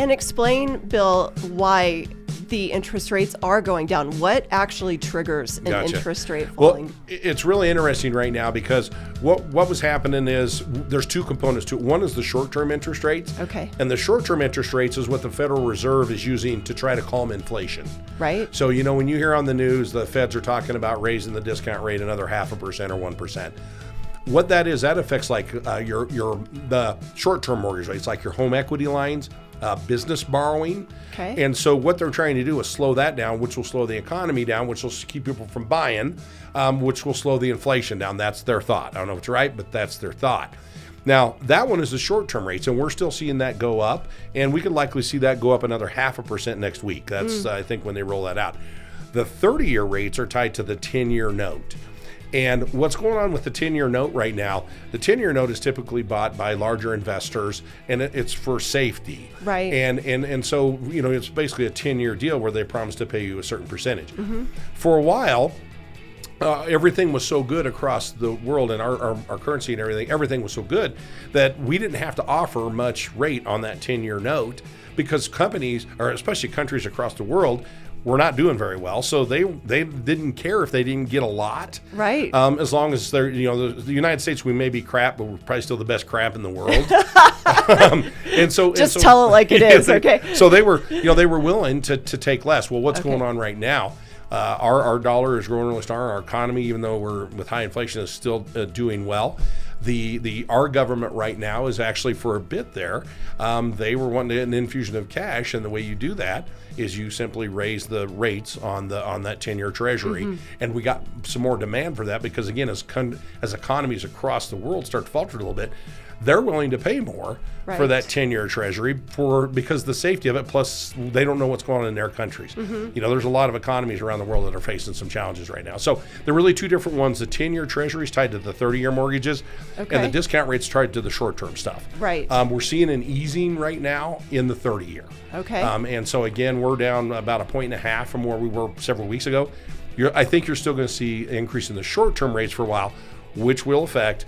And explain, Bill, why the interest rates are going down. What actually triggers an interest rate falling? Well, it's really interesting right now because what was happening is there's two components to it. One is the short-term interest rates. Okay. And the short-term interest rates is what the Federal Reserve is using to try to calm inflation. Right. So, when you hear on the news, the feds are talking about raising the discount rate another 0.5% or 1%. What that is, that affects like the short-term mortgage rates, like your home equity lines, business borrowing. Okay. And so what they're trying to do is slow that down, which will slow the economy down, which will keep people from buying, which will slow the inflation down. That's their thought. I don't know if it's right, but that's their thought. Now, that one is the short-term rates, and we're still seeing that go up, and we could likely see that go up another 0.5% next week. That's, I think, when they roll that out. The 30-year rates are tied to the 10-year note. And what's going on with the 10-year note right now, the 10-year note is typically bought by larger investors, and it's for safety. Right. And so, it's basically a 10-year deal where they promise to pay you a certain percentage. Mm-hmm. For a while, everything was so good across the world, and our currency and everything was so good that we didn't have to offer much rate on that 10-year note because companies, or especially countries across the world, were not doing very well, so they didn't care if they didn't get a lot. Right. As long as they're, the United States, we may be crap, but we're probably still the best crap in the world. Just tell it like it is, okay? So they were willing to take less. Well, what's going on right now? Our dollar is growing really strong. Our economy, even though we're with high inflation, is still doing well. Our government right now is actually for a bit there. They were wanting an infusion of cash, and the way you do that is you simply raise the rates on that 10-year Treasury, and we got some more demand for that because again, as economies across the world start to falter a little bit, they're willing to pay more for that 10-year Treasury because the safety of it. Plus, they don't know what's going on in their countries. There's a lot of economies around the world that are facing some challenges right now. So they're really two different ones. The 10-year Treasury is tied to the 30-year mortgages, and the discount rate's tied to the short-term stuff. Right. We're seeing an easing right now in the 30-year. Okay. And so again, we're down about 1.5 points from where we were several weeks ago. I think you're still going to see an increase in the short-term rates for a while, which will affect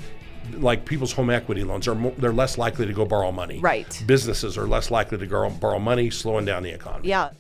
like people's home equity loans. They're less likely to go borrow money. Right. Businesses are less likely to go borrow money, slowing down the economy. Yeah.